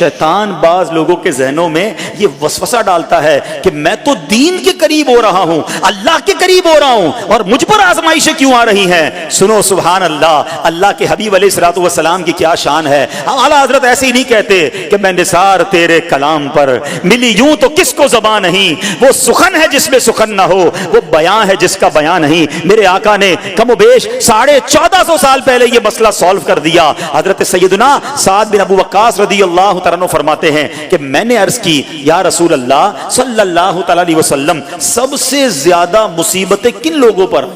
शैतान बाज लोगों के जहनों में ये वसवसा डालता है कि मैं तो दीन के करीब हो रहा हूं, अल्लाह के करीब हो रहा हूं, और मुझ पर आजमाइशें क्यों आ रही हैं। सुनो सुभान अल्लाह, अल्लाह के हबीब अलैहिस्सलातु वस्सलाम की क्या शान है। आला हजरत ऐसे ही नहीं कहते कि मैं निसार तेरे कलाम पर मिली यूं तो किसको ज़बान नहीं, वो सुखन है जिसमें सुखन ना हो, वो बयां है जिसका बयां नहीं। मेरे आका ने कमोबेश 1450 साल पहले ये मसला सॉल्व कर दिया। हजरत सैयदना साद बिन अबू वक्कास रदियल्लाहु तआला अन्हु फरमाते हैं कि मैंने अर्ज की, या रसूल अल्लाह सल्लल्लाहु तआला अलैहि वसल्लम, सबसे ज्यादा मुसीबतें किन लोगों पर?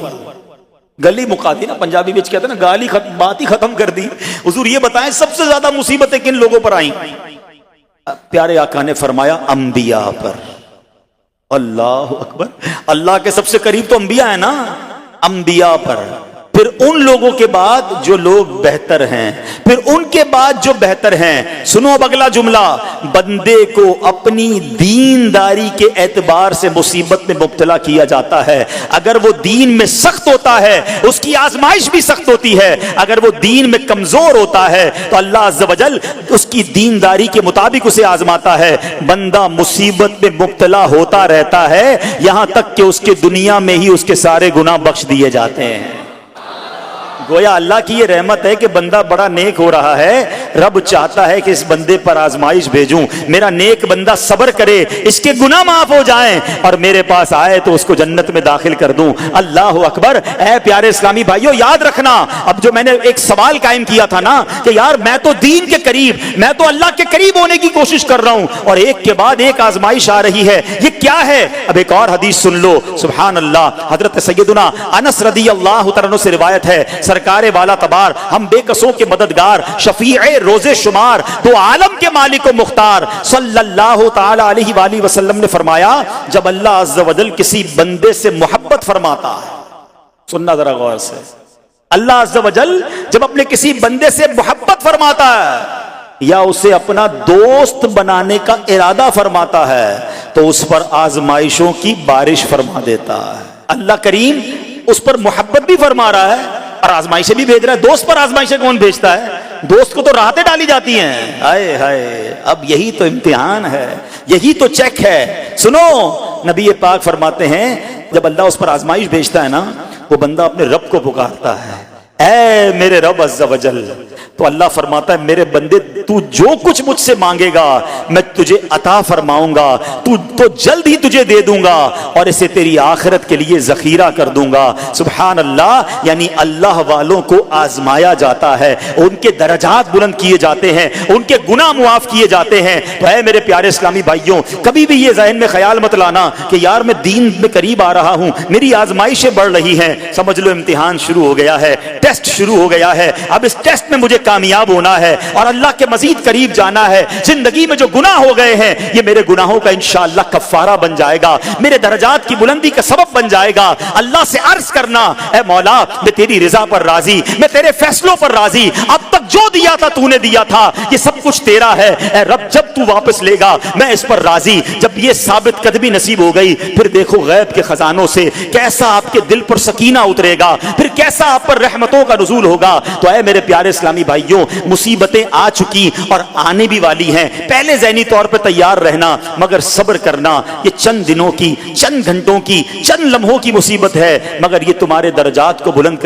गली मुका दी ना, पंजाबी में कहते हैं ना, गाली बात ही खत्म कर दी। हुजूर ये बताएं सबसे ज्यादा मुसीबतें किन लोगों पर आई? प्यारे आका ने फरमाया अंबिया पर। अल्लाह अकबर, अल्लाह के सबसे करीब तो अंबिया है ना, अंबिया पर, फिर उन लोगों के बाद जो लोग बेहतर हैं, फिर उनके बाद जो बेहतर हैं। सुनो अब अगला जुमला, बंदे को अपनी दीनदारी के एतबार से मुसीबत में मुब्तला किया जाता है। अगर वो दीन में सख्त होता है उसकी आजमाइश भी सख्त होती है, अगर वो दीन में कमजोर होता है तो अल्लाह अज़्ज़ व जल उसकी दीनदारी के मुताबिक उसे आजमाता है। बंदा मुसीबत में मुब्तला होता रहता है यहां तक कि उसके दुनिया में ही उसके सारे गुनाह बख्श दिए जाते हैं। गोया अल्लाह की ये रहमत है कि बंदा बड़ा नेक हो रहा है, रब चाहता है कि इस बंदे पर आजमाइश भेजूं, मेरा नेक बंदा सब्र करे, इसके गुनाह माफ हो जाएं और मेरे पास आए तो उसको जन्नत में दाखिल कर दूं। अल्लाह अकबर। ऐ प्यारे इस्लामी भाइयों, याद रखना, अब जो मैंने एक सवाल कायम किया था ना कि यार मैं तो दीन के करीब, मैं तो अल्लाह के करीब होने की कोशिश कर रहा हूं और एक के बाद एक आजमाइश आ रही है, ये क्या है? अब एक और हदीस सुन लो, सुभान अल्लाह। हजरत सैयदना अनस रदियल्लाहु तआला अन्हु से रिवायत है, सरकारे वाला तबार, हम बेकसों के मददगार, शफीए रोजे शुमार, दो आलम के मालिक व मुख्तार सल्लल्लाहु तआला अलैहि वसल्लम ने फरमाया, जब अल्लाह अज़्ज़ व जल किसी बंदे से मोहब्बत फरमाता है, सुनना जरा गौर से, अल्लाह अज़्ज़ व जल जब अपने किसी बंदे से मोहब्बत फरमाता है या उसे अपना दोस्त बनाने का इरादा फरमाता है तो उस पर आजमाइशों की बारिश फरमा देता है। अल्लाह करीम उस पर मोहब्बत भी फरमा रहा है और आजमाइशें भी भेज रहा है। दोस्त पर आजमाइशें कौन भेजता है? दोस्त को तो राहतें डाली जाती हैं। हाय हाय, अब यही तो इम्तिहान है, यही तो चेक है। सुनो, नबी पाक फरमाते हैं जब अल्लाह उस पर आजमाइश भेजता है ना, वो बंदा अपने रब को पुकारता है, ऐ मेरे रब अज़्ज़ व जल, तो अल्लाह फरमाता है मेरे बंदे तू जो कुछ मुझसे मांगेगा मैं तुझे अता फरमाऊंगा, तू तो जल्द ही तुझे दे दूंगा और इसे तेरी आखिरत के लिए जखीरा कर दूंगा। सुभान अल्लाह। यानी अल्लाह वालों को आजमाया जाता है, उनके दर्जात बुलंद किए जाते हैं, उनके गुनाह मुआफ किए जाते हैं। तो है मेरे प्यारे इस्लामी भाइयों, कभी भी ये ज़हन में ख्याल मत लाना कि यार मैं दीन में करीब आ रहा हूं, मेरी आजमाइशें बढ़ रही हैं। समझ लो इम्तिहान शुरू हो गया है, टेस्ट शुरू हो गया है। अब इस टेस्ट में मुझे कामयाब होना है और अल्लाह के मजीद करीब जाना है। जिंदगी में जो गुनाह हो गए हैं ये मेरे गुनाहों का इंशाअल्लाह कफ़ारा बन जाएगा, मेरे दर्जात की बुलंदी का सबब बन जाएगा। अल्लाह से अर्ज करना, ऐ मौला मैं तेरी रिजा पर राजी, मैं तेरे फैसलों पर राजी, अब तक जो दिया था तूने दिया था, ये सब कुछ तेरा है। ऐ रब जब तू वापस लेगा मैं इस पर राजी। जब ये साबित कदमी नसीब हो गई फिर देखो गैब के खजानों से कैसा आपके दिल पर सकीना उतरेगा, फिर कैसा आप पर रहमतों का नुज़ूल होगा। तो ऐ मेरे प्यारे इस्लामी भाइयों, मुसीबतें आ चुकी और आने भी वाली हैं, पहले ज़हनी तौर पर तैयार रहना, मगर सब्र करना। ये चंद दिनों की, चंद घंटों की, चंद लम्हों की मुसीबत है, मगर ये तुम्हारे दर्जात को बुलंद कर